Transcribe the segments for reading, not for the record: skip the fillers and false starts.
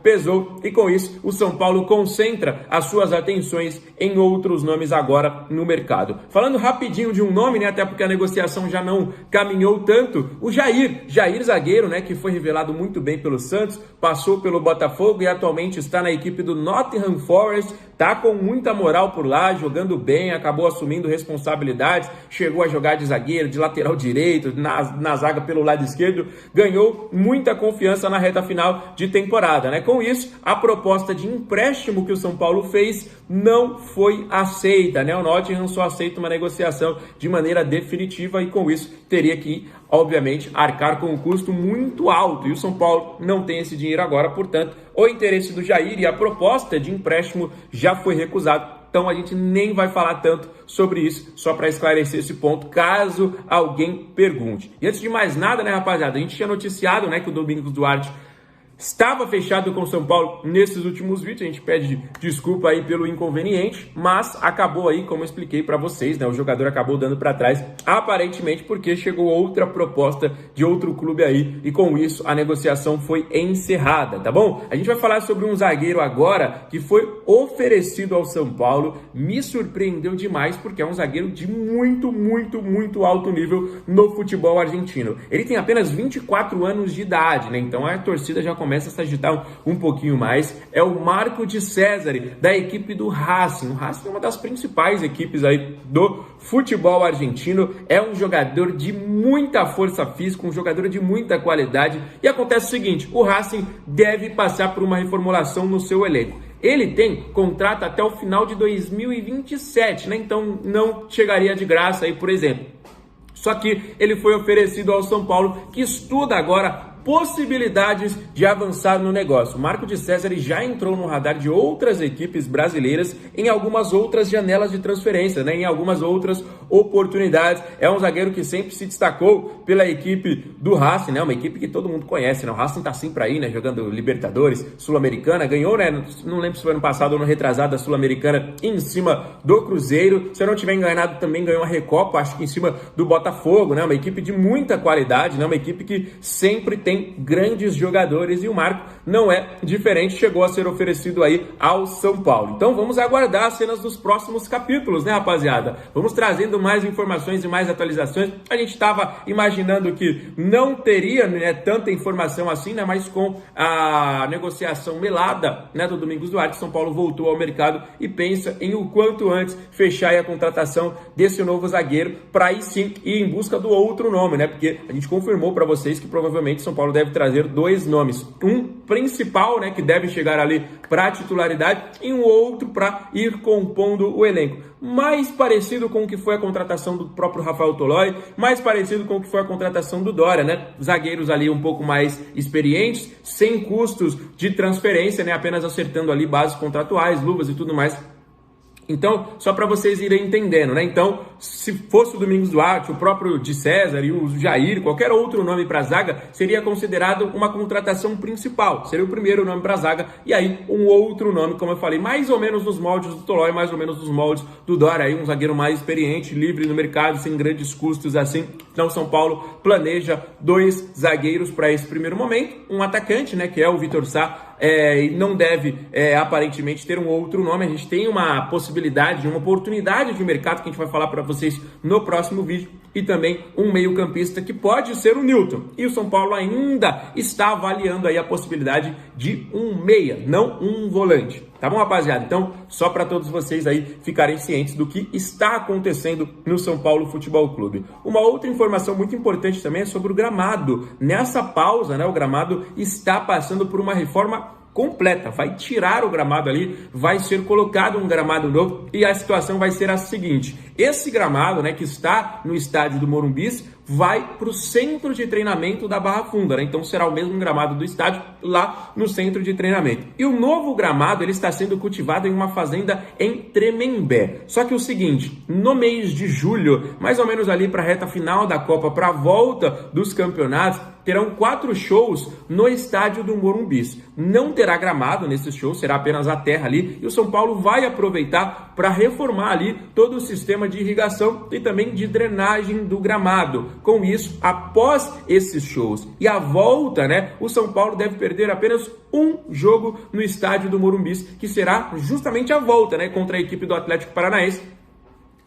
pesou e com isso o São Paulo concentra as suas atenções em outros nomes agora no mercado. Falando rapidinho de um nome, né, até porque a negociação já não caminhou tanto, o Jair zagueiro, né, que foi revelado muito bem pelo Santos, passou pelo Botafogo e atualmente está na equipe do Nottingham Forest, tá com muita moral por lá, jogando bem, acabou assumindo responsabilidades, chegou a jogar de zagueiro, de lateral direito, na zaga pelo lado esquerdo, ganhou muita confiança na reta final de temporada, né? Com isso, a proposta de empréstimo que o São Paulo fez não foi aceita, né? O Nottingham só aceita uma negociação de maneira definitiva e com isso teria que, obviamente, arcar com um custo muito alto e o São Paulo não tem esse dinheiro agora, portanto, o interesse do Jair e a proposta de empréstimo já foi recusado. Então a gente nem vai falar tanto sobre isso, só para esclarecer esse ponto, caso alguém pergunte. E antes de mais nada, né, rapaziada, a gente tinha noticiado, né, que o Domingos Duarte estava fechado com o São Paulo nesses últimos vídeos, a gente pede desculpa aí pelo inconveniente, mas acabou aí, como eu expliquei para vocês, né, o jogador acabou dando para trás, aparentemente porque chegou outra proposta de outro clube aí e com isso a negociação foi encerrada, tá bom? A gente vai falar sobre um zagueiro agora que foi oferecido ao São Paulo, me surpreendeu demais porque é um zagueiro de muito alto nível no futebol argentino. Ele tem apenas 24 anos de idade, né, então a torcida já começa a se agitar um pouquinho mais, é o Marco de Césare, da equipe do Racing. O Racing é uma das principais equipes aí do futebol argentino, é um jogador de muita força física, um jogador de muita qualidade, e acontece o seguinte, o Racing deve passar por uma reformulação no seu elenco. Ele tem contrato até o final de 2027, né? Então não chegaria de graça aí, por exemplo. Só que ele foi oferecido ao São Paulo, que estuda agora possibilidades de avançar no negócio. O Marco de César já entrou no radar de outras equipes brasileiras em algumas outras janelas de transferência, né? Em algumas outras oportunidades. É um zagueiro que sempre se destacou pela equipe do Racing, né? Uma equipe que todo mundo conhece, né? O Racing tá sempre aí, né? Jogando Libertadores, Sul-Americana, ganhou, né? Não lembro se foi ano passado ou no retrasado da Sul-Americana em cima do Cruzeiro. Se eu não tiver enganado, também ganhou a Recopa, acho que em cima do Botafogo, né? Uma equipe de muita qualidade, né? Uma equipe que sempre tem grandes jogadores e o Marco não é diferente, chegou a ser oferecido aí ao São Paulo. Então vamos aguardar as cenas dos próximos capítulos, né, rapaziada? Vamos trazendo mais informações e mais atualizações. A gente estava imaginando que não teria, né, tanta informação assim, né, mas com a negociação melada, né, do Domingos Duarte, São Paulo voltou ao mercado e pensa em o quanto antes fechar aí a contratação desse novo zagueiro para aí sim ir em busca do outro nome, né? Porque a gente confirmou para vocês que provavelmente São Paulo deve trazer dois nomes, um principal, né, que deve chegar ali para titularidade e um outro para ir compondo o elenco, mais parecido com o que foi a contratação do próprio Rafael Tolói, mais parecido com o que foi a contratação do Dória, né, zagueiros ali um pouco mais experientes, sem custos de transferência, né, apenas acertando ali bases contratuais, luvas e tudo mais. Então, só para vocês irem entendendo, né? Então, se fosse o Domingos Duarte, o próprio de César e o Jair, qualquer outro nome para a zaga, seria considerado uma contratação principal. Seria o primeiro nome para a zaga e aí um outro nome, como eu falei, mais ou menos nos moldes do Tolói, mais ou menos nos moldes do Dória, aí um zagueiro mais experiente, livre no mercado, sem grandes custos assim. Então, São Paulo planeja dois zagueiros para esse primeiro momento, um atacante, né, que é o Vitor Sá, e não deve aparentemente ter um outro nome. A gente tem uma possibilidade, uma oportunidade de mercado que a gente vai falar para vocês no próximo vídeo, e também um meio-campista que pode ser o Newton. E o São Paulo ainda está avaliando aí a possibilidade de um meia, não um volante. Tá bom, rapaziada? Então, só para todos vocês aí ficarem cientes do que está acontecendo no São Paulo Futebol Clube. Uma outra informação muito importante também é sobre o gramado. Nessa pausa, né, o gramado está passando por uma reforma completa, vai tirar o gramado ali, vai ser colocado um gramado novo e a situação vai ser a seguinte: esse gramado, né, que está no estádio do Morumbi, vai para o centro de treinamento da Barra Funda, né? Então será o mesmo gramado do estádio lá no centro de treinamento. E o novo gramado, ele está sendo cultivado em uma fazenda em Tremembé. Só que o seguinte, no mês de julho, mais ou menos ali para a reta final da Copa, para a volta dos campeonatos, terão 4 shows no estádio do Morumbi. Não terá gramado nesses shows, será apenas a terra ali, e o São Paulo vai aproveitar para reformar ali todo o sistema de irrigação e também de drenagem do gramado. Com isso, após esses shows e a volta, né, o São Paulo deve perder apenas um jogo no estádio do Morumbi, que será justamente a volta, né, contra a equipe do Atlético Paranaense.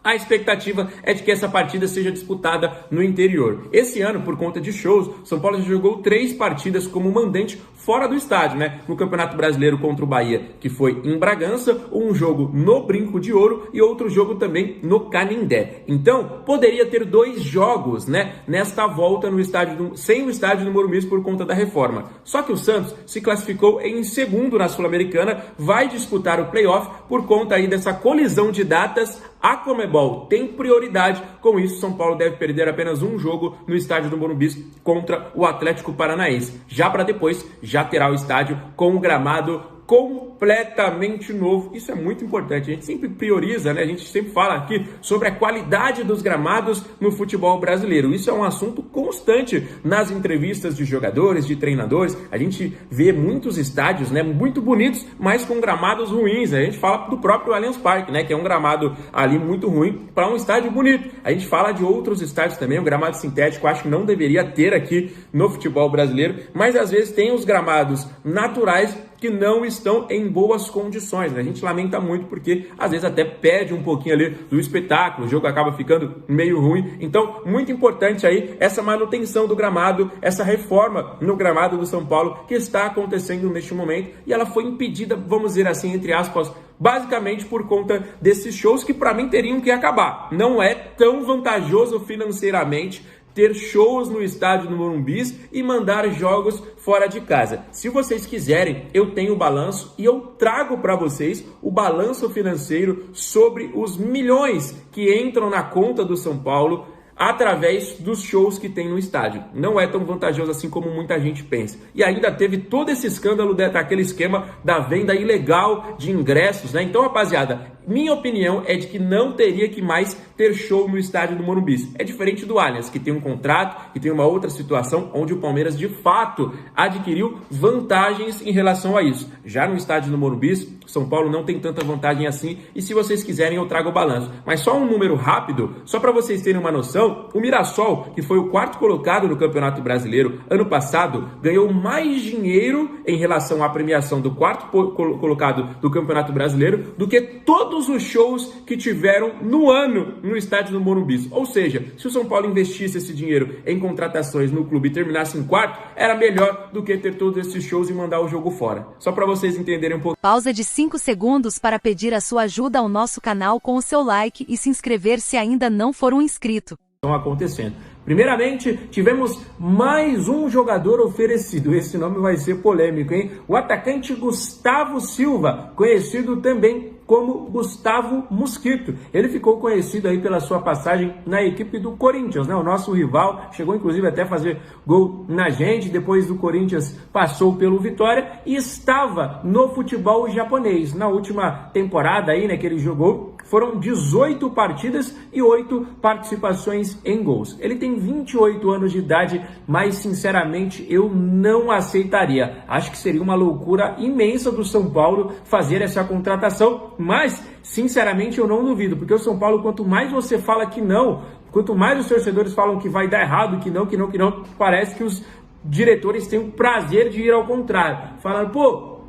A expectativa é de que essa partida seja disputada no interior. Esse ano, por conta de shows, São Paulo já jogou 3 partidas como mandante fora do estádio, né? No Campeonato Brasileiro contra o Bahia, que foi em Bragança, um jogo no Brinco de Ouro e outro jogo também no Canindé. Então, poderia ter 2 jogos, né, nesta volta no estádio sem o estádio do Morumbi por conta da reforma. Só que o Santos se classificou em segundo na Sul-Americana, vai disputar o playoff por conta aí dessa colisão de datas. A Conmebol tem prioridade, com isso São Paulo deve perder apenas um jogo no estádio do Morumbi contra o Atlético Paranaense. Já para depois, já terá o estádio com o gramado completamente novo. Isso é muito importante, a gente sempre prioriza, né? A gente sempre fala aqui sobre a qualidade dos gramados no futebol brasileiro. Isso é um assunto constante nas entrevistas de jogadores, de treinadores. A gente vê muitos estádios, né, muito bonitos, mas com gramados ruins. A gente fala do próprio Allianz Parque, né, que é um gramado ali muito ruim para um estádio bonito. A gente fala de outros estádios também, o gramado sintético acho que não deveria ter aqui no futebol brasileiro, mas às vezes tem os gramados naturais que não estão em boas condições, né? A gente lamenta muito porque às vezes até perde um pouquinho ali do espetáculo, o jogo acaba ficando meio ruim. Então, muito importante aí essa manutenção do gramado, essa reforma no gramado do São Paulo que está acontecendo neste momento, e ela foi impedida, vamos dizer assim, entre aspas, basicamente por conta desses shows que para mim teriam que acabar. Não é tão vantajoso financeiramente ter shows no estádio do Morumbi e mandar jogos fora de casa. Se vocês quiserem, eu tenho o balanço e eu trago para vocês o balanço financeiro sobre os milhões que entram na conta do São Paulo através dos shows que tem no estádio. Não é tão vantajoso assim como muita gente pensa. E ainda teve todo esse escândalo daquele esquema da venda ilegal de ingressos, né? Então, rapaziada, minha opinião é de que não teria que mais ter show no estádio do Morumbi. É diferente do Allianz, que tem um contrato, que tem uma outra situação onde o Palmeiras de fato adquiriu vantagens em relação a isso. Já no estádio do Morumbi, São Paulo não tem tanta vantagem assim, e se vocês quiserem eu trago o balanço. Mas só um número rápido, só para vocês terem uma noção, o Mirassol, que foi o 4º colocado no Campeonato Brasileiro ano passado, ganhou mais dinheiro em relação à premiação do 4º colocado do Campeonato Brasileiro do que todos os shows que tiveram no ano no estádio do Morumbi. Ou seja, se o São Paulo investisse esse dinheiro em contratações no clube e terminasse em 4º, era melhor do que ter todos esses shows e mandar o jogo fora. Só para vocês entenderem um pouco. Pausa de 5 segundos para pedir a sua ajuda ao nosso canal com o seu like e se inscrever se ainda não for um inscrito. Estão acontecendo. Primeiramente, tivemos mais um jogador oferecido. Esse nome vai ser polêmico, hein? O atacante Gustavo Silva, conhecido também como Gustavo Mosquito. Ele ficou conhecido aí pela sua passagem na equipe do Corinthians, né? O nosso rival, chegou inclusive até a fazer gol na gente, depois do Corinthians passou pelo Vitória e estava no futebol japonês. Na última temporada aí, né, que ele jogou, foram 18 partidas e 8 participações em gols. Ele tem 28 anos de idade, mas sinceramente eu não aceitaria. Acho que seria uma loucura imensa do São Paulo fazer essa contratação, mas sinceramente eu não duvido, porque o São Paulo, quanto mais você fala que não, quanto mais os torcedores falam que vai dar errado, que não, parece que os diretores têm o prazer de ir ao contrário, falando, pô,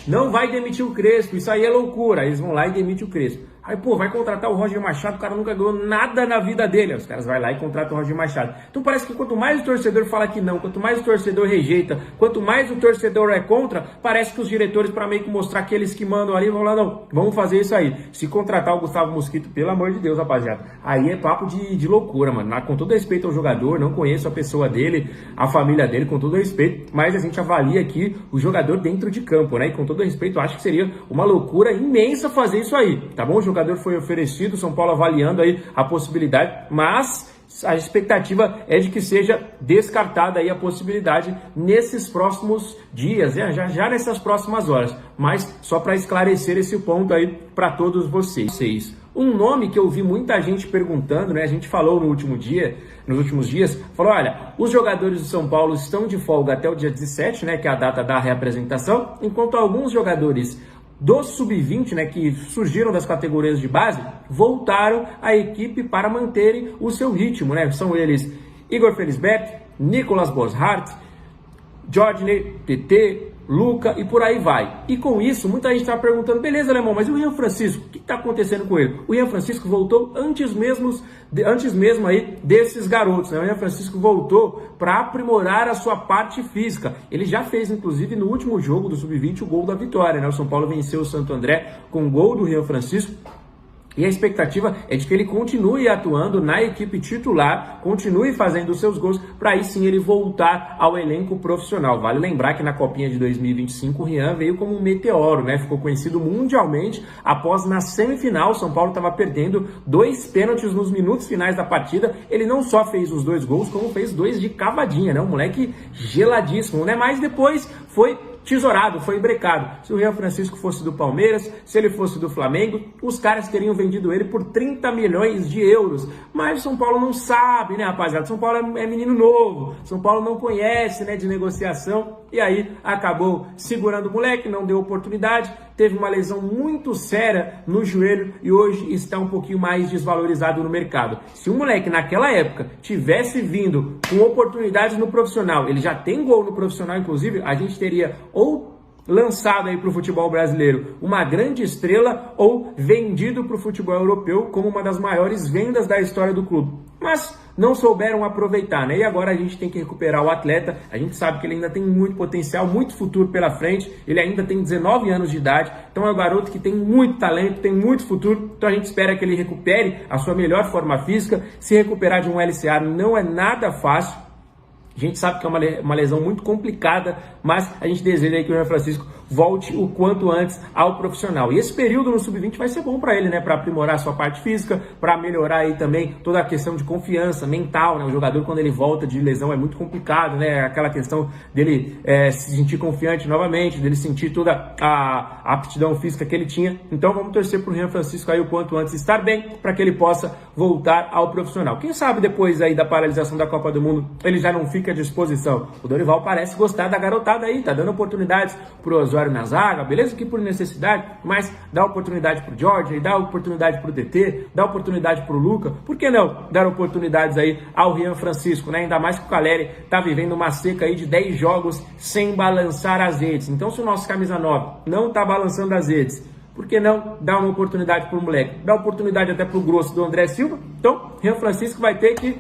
não vai demitir o Crespo, isso aí é loucura. Aí eles vão lá e demitem o Crespo. Aí, pô, vai contratar o Roger Machado, o cara nunca ganhou nada na vida dele. Aí os caras vão lá e contratam o Roger Machado. Então parece que quanto mais o torcedor fala que não, quanto mais o torcedor rejeita, quanto mais o torcedor é contra, parece que os diretores, para meio que mostrar aqueles que mandam ali, vão lá, não, vamos fazer isso aí. Se contratar o Gustavo Mosquito, pelo amor de Deus, rapaziada, aí é papo de loucura, mano. Com todo respeito ao jogador, não conheço a pessoa dele, a família dele, com todo respeito, mas a gente avalia aqui o jogador dentro de campo, né? E com todo respeito, eu acho que seria uma loucura imensa fazer isso aí, tá bom? O jogador foi oferecido, São Paulo avaliando aí a possibilidade, mas a expectativa é de que seja descartada aí a possibilidade nesses próximos dias, né? já nessas próximas horas, mas só para esclarecer esse ponto aí para todos vocês. Um nome que eu vi muita gente perguntando, né? A gente falou nos últimos dias, falou, olha, os jogadores do São Paulo estão de folga até o dia 17, né? Que é a data da reapresentação, enquanto alguns jogadores do Sub-20, né, que surgiram das categorias de base, voltaram à equipe para manterem o seu ritmo, né? São eles Igor Felisberto, Nicolas Boszhard, Jorge, TT, Luca e por aí vai. E com isso, muita gente está perguntando, beleza, Alemão, mas e o Rian Francisco? O que está acontecendo com ele? O Rian Francisco voltou antes mesmo aí desses garotos, né? O Rian Francisco voltou para aprimorar a sua parte física. Ele já fez, inclusive, no último jogo do Sub-20, o gol da vitória, né? O São Paulo venceu o Santo André com o gol do Rian Francisco. E a expectativa é de que ele continue atuando na equipe titular, continue fazendo os seus gols, para aí sim ele voltar ao elenco profissional. Vale lembrar que na Copinha de 2025 o Rian veio como um meteoro, né? Ficou conhecido mundialmente após na semifinal. O São Paulo estava perdendo 2 pênaltis nos minutos finais da partida. Ele não só fez os 2 gols, como fez 2 de cavadinha, né? Um moleque geladíssimo, né? Mas depois foi tesourado, foi brecado. Se o Rian Francisco fosse do Palmeiras, se ele fosse do Flamengo, os caras teriam vendido ele por 30 milhões de euros. Mas o São Paulo não sabe, né, rapaziada? São Paulo é menino novo, São Paulo não conhece, né, de negociação, e aí acabou segurando o moleque, não deu oportunidade, teve uma lesão muito séria no joelho e hoje está um pouquinho mais desvalorizado no mercado. Se o moleque naquela época tivesse vindo com oportunidades no profissional, ele já tem gol no profissional, inclusive, a gente teria ou lançado aí para o futebol brasileiro uma grande estrela ou vendido para o futebol europeu como uma das maiores vendas da história do clube. Mas não souberam aproveitar, né? E agora a gente tem que recuperar o atleta. A gente sabe que ele ainda tem muito potencial, muito futuro pela frente. Ele ainda tem 19 anos de idade, então é um garoto que tem muito talento, tem muito futuro. Então a gente espera que ele recupere a sua melhor forma física. Se recuperar de um LCA não é nada fácil. A gente sabe que é uma lesão muito complicada, mas a gente deseja aí que o Rian Francisco volte o quanto antes ao profissional. E esse período no Sub-20 vai ser bom para ele, né? Para aprimorar a sua parte física, para melhorar aí também toda a questão de confiança mental, né? O jogador, quando ele volta de lesão, é muito complicado, né? Aquela questão dele se sentir confiante novamente, dele sentir toda a aptidão física que ele tinha. Então vamos torcer para o Rian Francisco aí o quanto antes estar bem, para que ele possa voltar ao profissional. Quem sabe depois aí da paralisação da Copa do Mundo, ele já não fica à disposição. O Dorival parece gostar da garotada aí, tá dando oportunidades pro Osório na zaga, beleza que por necessidade, mas dá oportunidade pro Jorge, dá oportunidade pro DT, dá oportunidade pro Luca, por que não dar oportunidades aí ao Rian Francisco, né? Ainda mais que o Caleri tá vivendo uma seca aí de 10 jogos sem balançar as redes. Então se o nosso camisa 9 não tá balançando as redes, por que não dar uma oportunidade pro moleque? Dá oportunidade até pro grosso do André Silva. Então Rian Francisco vai ter que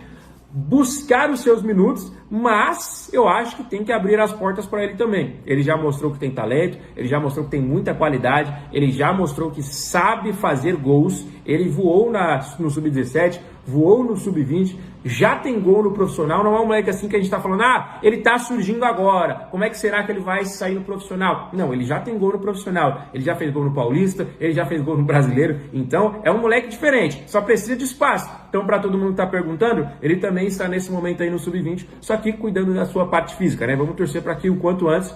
buscar os seus minutos, mas eu acho que tem que abrir as portas para ele também. Ele já mostrou que tem talento, ele já mostrou que tem muita qualidade, ele já mostrou que sabe fazer gols, ele voou no Sub-17, voou no Sub-20, já tem gol no profissional, não é um moleque assim que a gente tá falando, ele tá surgindo agora, como é que será que ele vai sair no profissional? Não, ele já tem gol no profissional, ele já fez gol no Paulista, ele já fez gol no Brasileiro, então é um moleque diferente, só precisa de espaço. Então, para todo mundo que tá perguntando, ele também está nesse momento aí no Sub-20, só que cuidando da sua parte física, né? Vamos torcer para que o quanto antes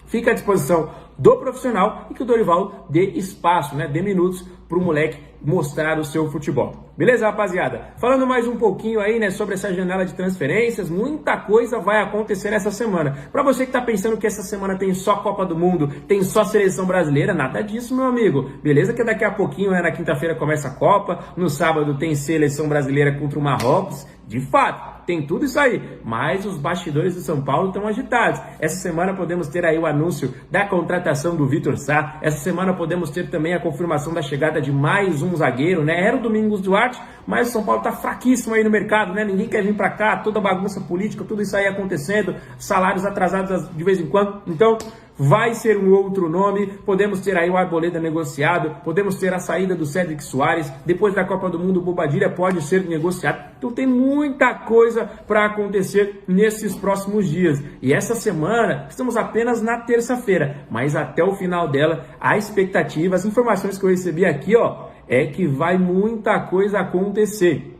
fique à disposição do profissional e que o Dorival dê espaço, né? Dê minutos para o moleque mostrar o seu futebol. Beleza, rapaziada? Falando mais um pouquinho aí, né, sobre essa janela de transferências, muita coisa vai acontecer essa semana. Para você que tá pensando que essa semana tem só Copa do Mundo, tem só Seleção Brasileira, nada disso, meu amigo. Beleza que daqui a pouquinho, né, na quinta-feira começa a Copa, no sábado tem Seleção Brasileira contra o Marrocos, de fato. Tem tudo isso aí, mas os bastidores do São Paulo estão agitados. Essa semana podemos ter aí o anúncio da contratação do Vitor Sá. Essa semana podemos ter também a confirmação da chegada de mais um zagueiro, né? Era o Domingos Duarte, mas o São Paulo tá fraquíssimo aí no mercado, né? Ninguém quer vir para cá, toda bagunça política, tudo isso aí acontecendo, salários atrasados de vez em quando. Então, vai ser um outro nome, podemos ter aí o Arboleda negociado, podemos ter a saída do Cédric Soares, depois da Copa do Mundo o Bobadilha pode ser negociado, então tem muita coisa para acontecer nesses próximos dias, e essa semana estamos apenas na terça-feira, mas até o final dela, a expectativa, as informações que eu recebi aqui, ó, é que vai muita coisa acontecer.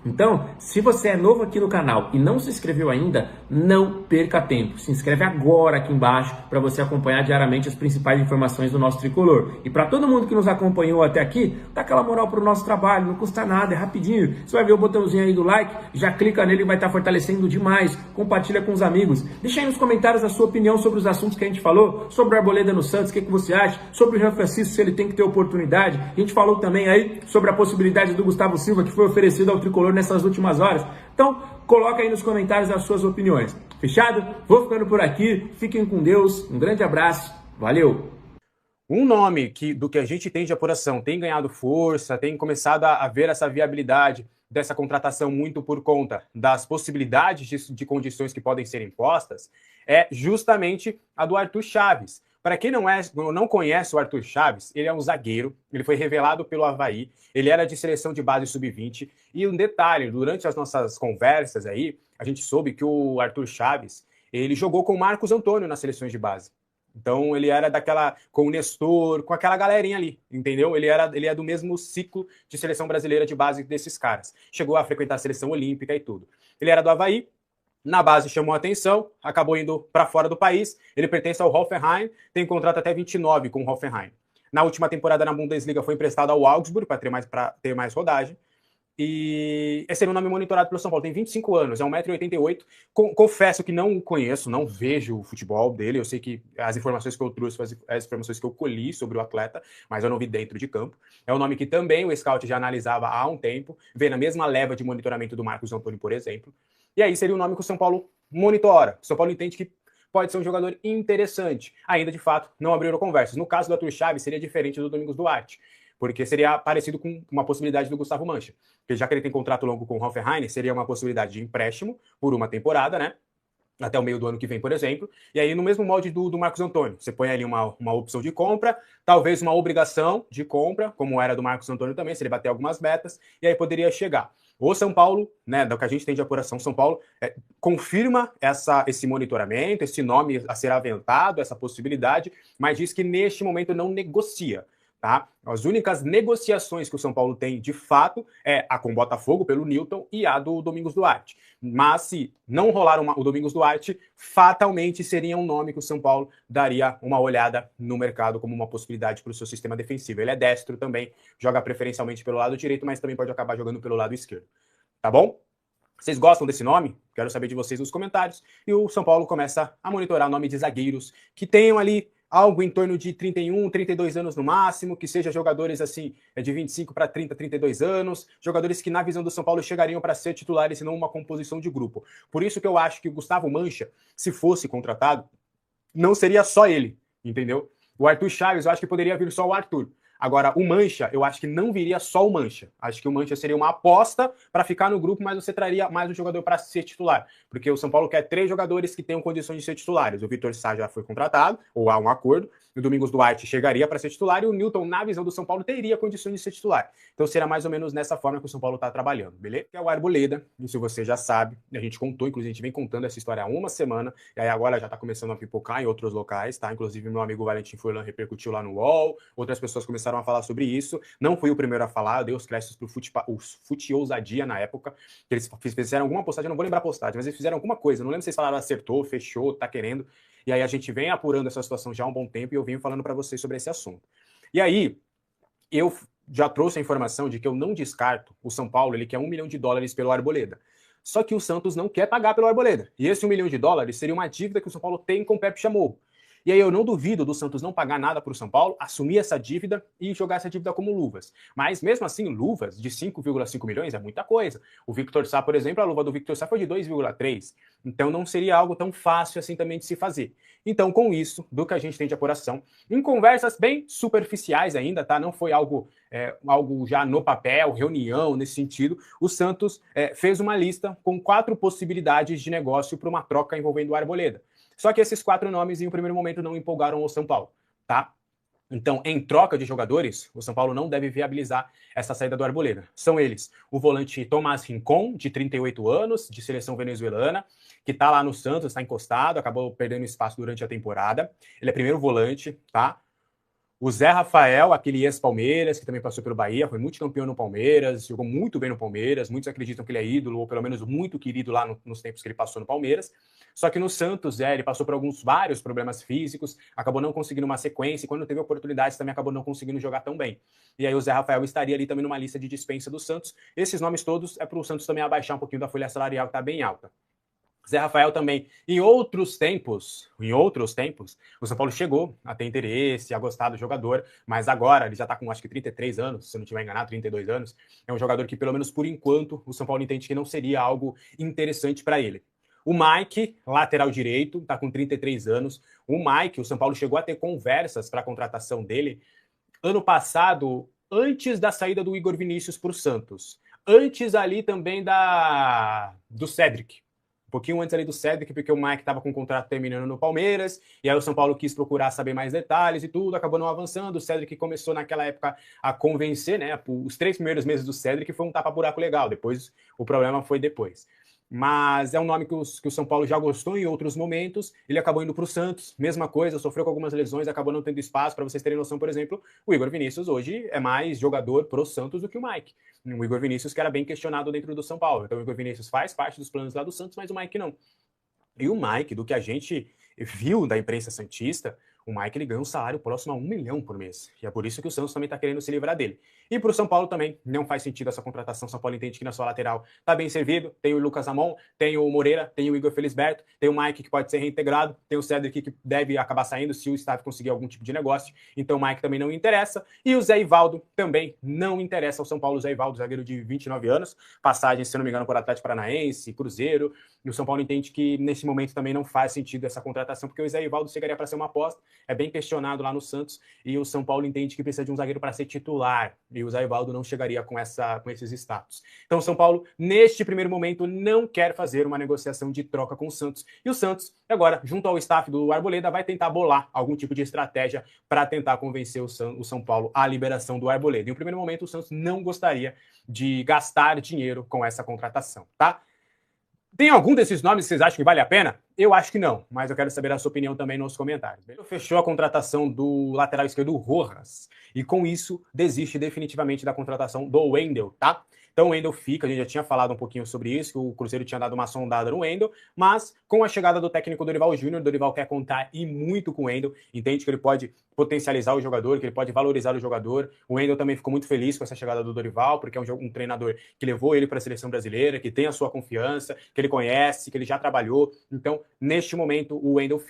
Então, se você é novo aqui no canal e não se inscreveu ainda, não perca tempo. Se inscreve agora aqui embaixo para você acompanhar diariamente as principais informações do nosso tricolor. E para todo mundo que nos acompanhou até aqui, dá aquela moral para o nosso trabalho, não custa nada, é rapidinho. Você vai ver o botãozinho aí do like, já clica nele e vai estar fortalecendo demais. Compartilha com os amigos. Deixa aí nos comentários a sua opinião sobre os assuntos que a gente falou, sobre o Arboleda no Santos, o que você acha, sobre o Jean Francisco, se ele tem que ter oportunidade. A gente falou também aí sobre a possibilidade do Gustavo Silva, que foi oferecido ao tricolor nessas últimas horas. Então, coloca aí nos comentários as suas opiniões. Fechado? Vou ficando por aqui. Fiquem com Deus. Um grande abraço. Valeu! Um nome do que a gente tem de apuração tem ganhado força, tem começado a ver essa viabilidade dessa contratação muito por conta das possibilidades de condições que podem ser impostas, é justamente a do Arthur Chaves. Para quem não conhece o Arthur Chaves, ele é um zagueiro, ele foi revelado pelo Avaí, ele era de seleção de base sub-20, e um detalhe, durante as nossas conversas aí, a gente soube que o Arthur Chaves, ele jogou com o Marcos Antônio nas seleções de base. Então ele era com o Nestor, com aquela galerinha ali, entendeu? Ele é do mesmo ciclo de seleção brasileira de base desses caras. Chegou a frequentar a seleção olímpica e tudo. Ele era do Avaí, na base chamou a atenção, acabou indo para fora do país. Ele pertence ao Hoffenheim, tem contrato até 29 com o Hoffenheim. Na última temporada na Bundesliga foi emprestado ao Augsburg para ter mais rodagem. E esse é o nome monitorado pelo São Paulo. Tem 25 anos, é 1,88 m. Confesso que não o conheço, não vejo o futebol dele. Eu sei que as informações que eu trouxe foram as informações que eu colhi sobre o atleta, mas eu não vi dentro de campo. É um nome que também o scout já analisava há um tempo, vê na mesma leva de monitoramento do Marcos Antônio, por exemplo. E aí seria o nome que o São Paulo monitora. O São Paulo entende que pode ser um jogador interessante. Ainda, de fato, não abriram conversas. No caso do Arthur Chaves, seria diferente do Domingos Duarte, porque seria parecido com uma possibilidade do Gustavo Mancha. Porque já que ele tem contrato longo com o Hoffenheim, seria uma possibilidade de empréstimo por uma temporada, né? Até o meio do ano que vem, por exemplo. E aí, no mesmo molde do Marcos Antônio, você põe ali uma opção de compra, talvez uma obrigação de compra, como era do Marcos Antônio também, se ele bater algumas metas, e aí poderia chegar. O São Paulo, né, do que a gente tem de apuração, São Paulo confirma esse monitoramento, esse nome a ser aventado, essa possibilidade, mas diz que neste momento não negocia. Tá? As únicas negociações que o São Paulo tem de fato é a com o Botafogo pelo Newton e a do Domingos Duarte. Mas se não rolar o Domingos Duarte, fatalmente seria um nome que o São Paulo daria uma olhada no mercado como uma possibilidade para o seu sistema defensivo. Ele é destro também, joga preferencialmente pelo lado direito, mas também pode acabar jogando pelo lado esquerdo. Tá bom? Vocês gostam desse nome? Quero saber de vocês nos comentários. E o São Paulo começa a monitorar o nome de zagueiros que tenham ali algo em torno de 31, 32 anos no máximo, que sejam jogadores assim de 25 para 30, 32 anos, jogadores que na visão do São Paulo chegariam para ser titulares e não uma composição de grupo. Por isso que eu acho que o Gustavo Mancha, se fosse contratado, não seria só ele, entendeu? O Arthur Chaves, eu acho que poderia vir só o Arthur. Agora, o Mancha, eu acho que não viria só o Mancha. Acho que o Mancha seria uma aposta para ficar no grupo, mas você traria mais um jogador para ser titular. Porque o São Paulo quer 3 jogadores que tenham condições de ser titulares. O Vitor Sá já foi contratado, ou há um acordo. O Domingos Duarte chegaria para ser titular e o Newton, na visão do São Paulo, teria condições de ser titular. Então será mais ou menos nessa forma que o São Paulo está trabalhando, beleza? Que é o Arboleda, isso você já sabe. A gente contou, inclusive a gente vem contando essa história há uma semana, e aí agora já está começando a pipocar em outros locais, tá? Inclusive meu amigo Valentim Furlan repercutiu lá no UOL, outras pessoas começaram a falar sobre isso. Não fui o primeiro a falar, eu dei os créditos pro Fute Ousadia na época, que eles fizeram alguma postagem, eu não vou lembrar a postagem, mas eles fizeram alguma coisa, não lembro se eles falaram acertou, fechou, tá querendo. E aí a gente vem apurando essa situação já há um bom tempo e eu venho falando para vocês sobre esse assunto. E aí, eu já trouxe a informação de que eu não descarto o São Paulo, ele quer $1 milhão pelo Arboleda. Só que o Santos não quer pagar pelo Arboleda. E esse $1 milhão seria uma dívida que o São Paulo tem com o Pepe Chamorro. E aí eu não duvido do Santos não pagar nada para o São Paulo, assumir essa dívida e jogar essa dívida como luvas. Mas mesmo assim, luvas de 5,5 milhões é muita coisa. O Victor Sá, por exemplo, a luva do Victor Sá foi de 2,3. Então não seria algo tão fácil assim também de se fazer. Então com isso, do que a gente tem de apuração, em conversas bem superficiais ainda, tá? Não foi algo já no papel, reunião nesse sentido, o Santos fez uma lista com 4 possibilidades de negócio para uma troca envolvendo o Arboleda. Só que esses 4 nomes, em um primeiro momento, não empolgaram o São Paulo, tá? Então, em troca de jogadores, o São Paulo não deve viabilizar essa saída do Arboleda. São eles o volante Tomás Rincon, de 38 anos, de seleção venezuelana, que tá lá no Santos, está encostado, acabou perdendo espaço durante a temporada. Ele é primeiro volante, tá? O Zé Rafael, aquele ex-Palmeiras, que também passou pelo Bahia, foi multicampeão no Palmeiras, jogou muito bem no Palmeiras, muitos acreditam que ele é ídolo, ou pelo menos muito querido lá nos tempos que ele passou no Palmeiras. Só que no Santos, ele passou por vários problemas físicos, acabou não conseguindo uma sequência, e quando teve oportunidades também acabou não conseguindo jogar tão bem. E aí o Zé Rafael estaria ali também numa lista de dispensa do Santos. Esses nomes todos é para o Santos também abaixar um pouquinho da folha salarial, que está bem alta. Zé Rafael também, em outros tempos, o São Paulo chegou a ter interesse, a gostar do jogador, mas agora ele já está com acho que 33 anos, se eu não estiver enganado, 32 anos. É um jogador que, pelo menos por enquanto, o São Paulo entende que não seria algo interessante para ele. O Mike, lateral direito, está com 33 anos. O Mike, o São Paulo chegou a ter conversas para a contratação dele ano passado, antes da saída do Igor Vinícius para o Santos. Antes ali também do Cédric. Um pouquinho antes ali do Cédric, porque o Mike estava com o contrato terminando no Palmeiras, e aí o São Paulo quis procurar saber mais detalhes e tudo, acabou não avançando. O Cédric começou naquela época a convencer, né? Os 3 primeiros meses do Cédric foi um tapa-buraco legal, depois o problema foi depois. Mas é um nome que o São Paulo já gostou em outros momentos. Ele acabou indo para o Santos, mesma coisa, sofreu com algumas lesões, acabou não tendo espaço. Para vocês terem noção, por exemplo, o Igor Vinícius hoje é mais jogador pro Santos do que o Mike. O Igor Vinícius que era bem questionado dentro do São Paulo. Então o Igor Vinícius faz parte dos planos lá do Santos, mas o Mike não. E o Mike, do que a gente viu da imprensa santista, o Mike ele ganha um salário próximo a 1 milhão por mês. E é por isso que o Santos também está querendo se livrar dele. E para o São Paulo também não faz sentido essa contratação. São Paulo entende que na sua lateral está bem servido. Tem o Lucas Amon, tem o Moreira, tem o Igor Felisberto, tem o Mike que pode ser reintegrado, tem o Cédric que deve acabar saindo se o staff conseguir algum tipo de negócio. Então o Mike também não interessa. E o Zé Ivaldo também não interessa ao São Paulo. O Zé Ivaldo, zagueiro de 29 anos, passagem, se não me engano, por Atlético Paranaense, Cruzeiro. E o São Paulo entende que nesse momento também não faz sentido essa contratação, porque o Zé Ivaldo chegaria para ser uma aposta, é bem questionado lá no Santos, e o São Paulo entende que precisa de um zagueiro para ser titular, e o Zé Ivaldo não chegaria com esses status. Então o São Paulo, neste primeiro momento, não quer fazer uma negociação de troca com o Santos, e o Santos, agora, junto ao staff do Arboleda, vai tentar bolar algum tipo de estratégia para tentar convencer o São Paulo à liberação do Arboleda. Em um primeiro momento, o Santos não gostaria de gastar dinheiro com essa contratação, tá? Tem algum desses nomes que vocês acham que vale a pena? Eu acho que não, mas eu quero saber a sua opinião também nos comentários. Fechou a contratação do lateral esquerdo Rojas e com isso desiste definitivamente da contratação do Wendel, tá? Então o Wendel fica, a gente já tinha falado um pouquinho sobre isso, que o Cruzeiro tinha dado uma sondada no Wendel, mas com a chegada do técnico Dorival Júnior, Dorival quer contar e muito com o Wendel, entende que ele pode potencializar o jogador, que ele pode valorizar o jogador. O Wendel também ficou muito feliz com essa chegada do Dorival, porque é um treinador que levou ele para a seleção brasileira, que tem a sua confiança, que ele conhece, que ele já trabalhou. Então, neste momento, o Wendel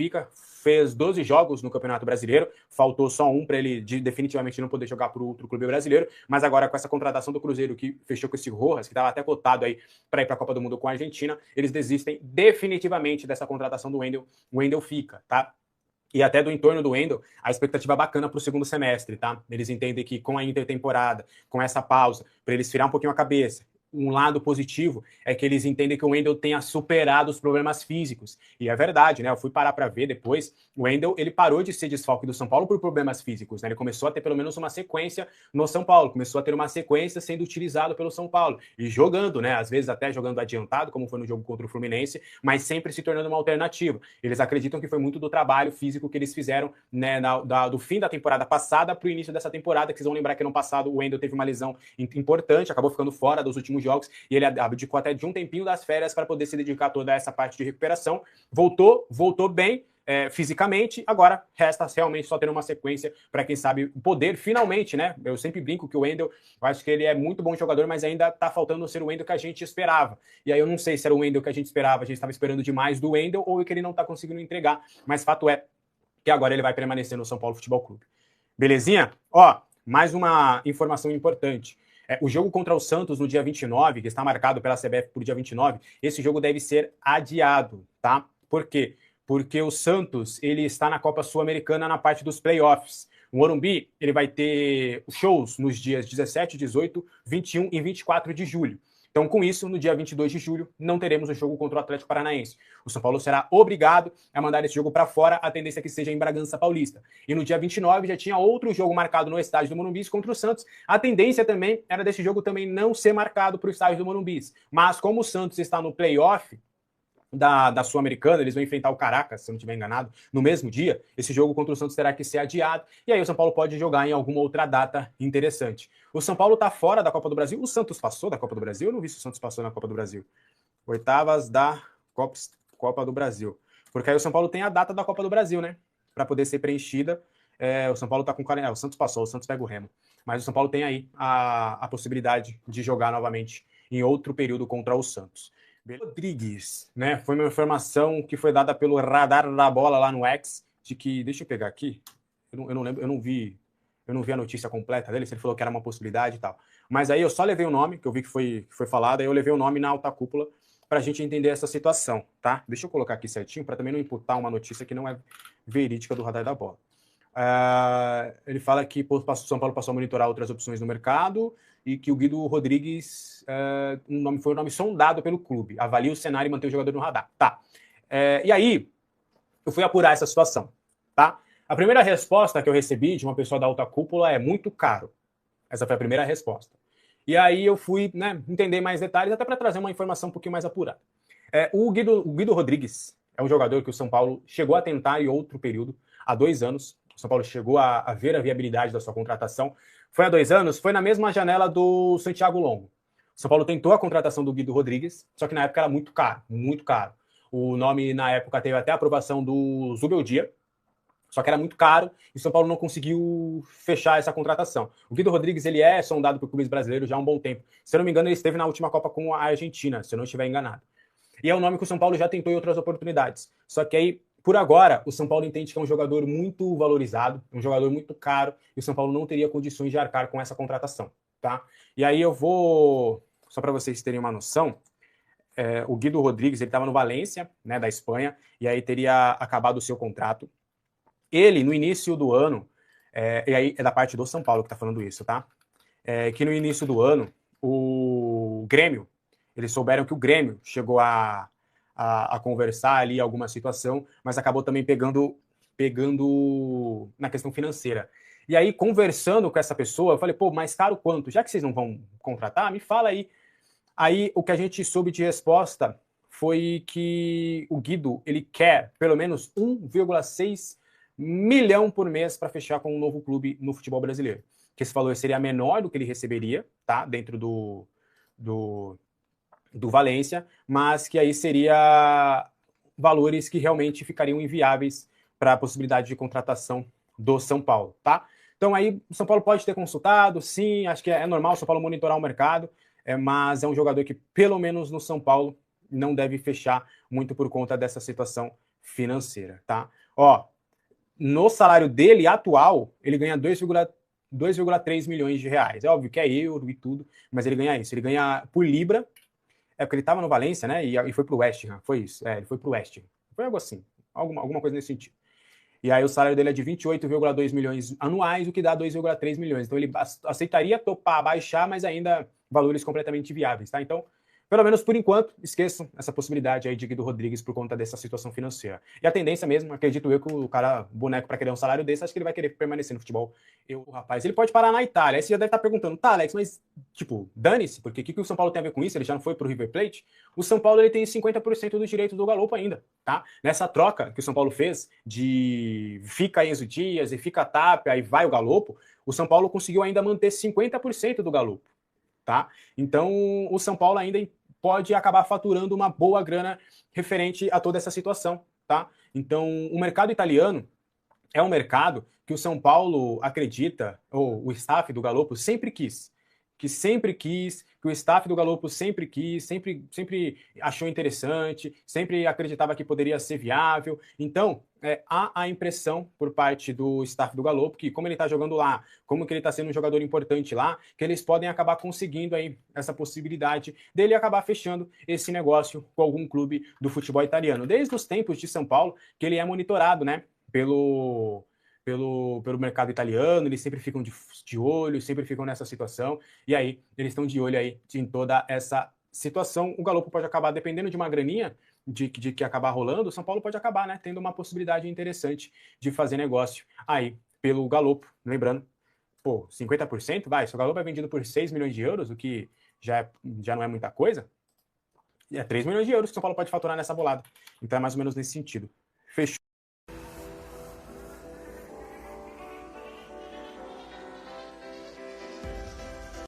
fez 12 jogos no Campeonato Brasileiro, faltou só um para ele definitivamente não poder jogar para outro clube brasileiro, mas agora com essa contratação do Cruzeiro, que fechou com esse Rojas, que estava até cotado aí para ir para a Copa do Mundo com a Argentina, eles desistem definitivamente dessa contratação do Wendel. O Wendel fica, tá? E até do entorno do Wendel, a expectativa bacana para o segundo semestre, tá? Eles entendem que com a intertemporada, com essa pausa, para eles virar um pouquinho a cabeça, um lado positivo é que eles entendem que o Wendel tenha superado os problemas físicos. E é verdade, né? Eu fui parar para ver depois. O Wendel, ele parou de ser desfalque do São Paulo por problemas físicos, né? Ele começou a ter pelo menos uma sequência no São Paulo. Começou a ter uma sequência sendo utilizado pelo São Paulo. E jogando, né? Às vezes até jogando adiantado, como foi no jogo contra o Fluminense, mas sempre se tornando uma alternativa. Eles acreditam que foi muito do trabalho físico que eles fizeram, né? Do fim da temporada passada para o início dessa temporada, que vocês vão lembrar que ano passado o Wendel teve uma lesão importante, acabou ficando fora dos últimos jogos, e ele abdicou até de um tempinho das férias para poder se dedicar a toda essa parte de recuperação. Voltou bem fisicamente, agora resta realmente só ter uma sequência para quem sabe poder finalmente, né? Eu sempre brinco que o Wendel, eu acho que ele é muito bom jogador, mas ainda está faltando ser o Wendel que a gente esperava. E aí eu não sei se era o Wendel que a gente esperava, a gente estava esperando demais do Wendel ou que ele não está conseguindo entregar, mas fato é que agora ele vai permanecer no São Paulo Futebol Clube. Belezinha? Ó, mais uma informação importante. O jogo contra o Santos no dia 29, que está marcado pela CBF por dia 29, esse jogo deve ser adiado, tá? Por quê? Porque o Santos, ele está na Copa Sul-Americana na parte dos playoffs. O Morumbi, ele vai ter shows nos dias 17, 18, 21 e 24 de julho. Então, com isso, no dia 22 de julho, não teremos o jogo contra o Atlético Paranaense. O São Paulo será obrigado a mandar esse jogo para fora, a tendência é que seja em Bragança Paulista. E no dia 29 já tinha outro jogo marcado no estádio do Morumbi contra o Santos. A tendência também era desse jogo também não ser marcado para o estádio do Morumbi. Mas como o Santos está no playoff, da Sul-Americana, eles vão enfrentar o Caracas, se eu não estiver enganado, no mesmo dia. Esse jogo contra o Santos terá que ser adiado, e aí o São Paulo pode jogar em alguma outra data interessante. O São Paulo está fora da Copa do Brasil. O Santos passou da Copa do Brasil? Eu não vi se o Santos passou na Copa do Brasil. Oitavas da Copa do Brasil. Porque aí o São Paulo tem a data da Copa do Brasil, né? Para poder ser preenchida. O São Paulo está com 40. O Santos passou, o Santos pega o Remo. Mas o São Paulo tem aí a possibilidade de jogar novamente em outro período contra o Santos. Rodrigues, né? Foi uma informação que foi dada pelo Radar da Bola lá no X, de que, deixa eu pegar aqui, eu não lembro, eu não vi a notícia completa dele, se ele falou que era uma possibilidade e tal. Mas aí eu só levei o nome, que eu vi que foi falado, aí eu levei o nome na alta cúpula para a gente entender essa situação, tá? Deixa eu colocar aqui certinho, para também não imputar uma notícia que não é verídica do Radar da Bola. Ele fala que o São Paulo passou a monitorar outras opções no mercado e que o Guido Rodrigues foi o nome sondado pelo clube. Avalia o cenário e mantém o jogador no radar. Tá. E aí, eu fui apurar essa situação. Tá? A primeira resposta que eu recebi de uma pessoa da alta cúpula é muito caro. Essa foi a primeira resposta. E aí eu fui, né, entender mais detalhes, até para trazer uma informação um pouquinho mais apurada. O Guido Rodrigues é um jogador que o São Paulo chegou a tentar em outro período, há 2 anos. O São Paulo chegou a ver a viabilidade da sua contratação. Foi há 2 anos, foi na mesma janela do Santiago Longo. O São Paulo tentou a contratação do Guido Rodrigues, só que na época era muito caro, muito caro. O nome, na época, teve até a aprovação do Zubeldia, só que era muito caro e o São Paulo não conseguiu fechar essa contratação. O Guido Rodrigues, ele é sondado por clubes brasileiros já há um bom tempo. Se eu não me engano, ele esteve na última Copa com a Argentina, se eu não estiver enganado. E é um nome que o São Paulo já tentou em outras oportunidades. Só que aí, por agora, o São Paulo entende que é um jogador muito valorizado, um jogador muito caro, e o São Paulo não teria condições de arcar com essa contratação, tá? E aí eu vou, só para vocês terem uma noção, o Guido Rodrigues, ele estava no Valência, né, da Espanha, e aí teria acabado o seu contrato. Ele, no início do ano, e aí é da parte do São Paulo que está falando isso, tá? Que no início do ano, o Grêmio, eles souberam que o Grêmio chegou a conversar ali alguma situação, mas acabou também pegando na questão financeira. E aí, conversando com essa pessoa, eu falei, pô, mais caro quanto? Já que vocês não vão contratar, me fala aí. Aí, o que a gente soube de resposta foi que o Guido, ele quer pelo menos 1,6 milhão por mês para fechar com um novo clube no futebol brasileiro. Que esse valor seria menor do que ele receberia, tá? Dentro do Valência, mas que aí seria valores que realmente ficariam inviáveis para a possibilidade de contratação do São Paulo, tá? Então aí o São Paulo pode ter consultado, sim, acho que é normal o São Paulo monitorar o mercado, mas é um jogador que, pelo menos no São Paulo, não deve fechar muito por conta dessa situação financeira, tá? Ó, no salário dele atual, ele ganha 2,3 milhões de reais. É óbvio que é euro e tudo, mas ele ganha isso. Ele ganha por libra, porque ele estava no Valência, né? E foi pro West Ham, foi isso. Ele foi pro West Ham. Foi algo assim, alguma coisa nesse sentido. E aí o salário dele é de 28,2 milhões anuais, o que dá 2,3 milhões. Então ele aceitaria topar, baixar, mas ainda valores completamente viáveis, tá? Então, pelo menos por enquanto, esqueçam essa possibilidade aí de Guido Rodrigues por conta dessa situação financeira. E a tendência mesmo, acredito eu, que o cara, boneco para querer um salário desse, acho que ele vai querer permanecer no futebol. Rapaz, ele pode parar na Itália. Aí você já deve estar perguntando, tá, Alex, mas, tipo, dane-se, porque o que o São Paulo tem a ver com isso? Ele já não foi pro River Plate? O São Paulo, ele tem 50% dos direitos do Galopo ainda, tá? Nessa troca que o São Paulo fez de fica Enzo Dias e fica Tapia, aí vai o Galopo, o São Paulo conseguiu ainda manter 50% do Galopo, tá? Então, o São Paulo ainda pode acabar faturando uma boa grana referente a toda essa situação, tá? Então, o mercado italiano é um mercado que o São Paulo acredita, ou o staff do Galopo sempre quis, que o staff do Galopo sempre quis, sempre achou interessante, sempre acreditava que poderia ser viável. Então, há a impressão por parte do staff do Galopo que, como ele está jogando lá, como que ele está sendo um jogador importante lá, que eles podem acabar conseguindo aí essa possibilidade dele acabar fechando esse negócio com algum clube do futebol italiano. Desde os tempos de São Paulo, que ele é monitorado, né, pelo mercado italiano, eles sempre ficam de olho, sempre ficam nessa situação, e aí eles estão de olho aí em toda essa situação. O Galopo pode acabar, dependendo de uma graninha de que acabar rolando, o São Paulo pode acabar, né, tendo uma possibilidade interessante de fazer negócio aí pelo Galopo. Lembrando, pô, 50%, se o Galopo é vendido por 6 milhões de euros, o que já não é muita coisa, É 3 milhões de euros que o São Paulo pode faturar nessa bolada. Então é mais ou menos nesse sentido. Fechou.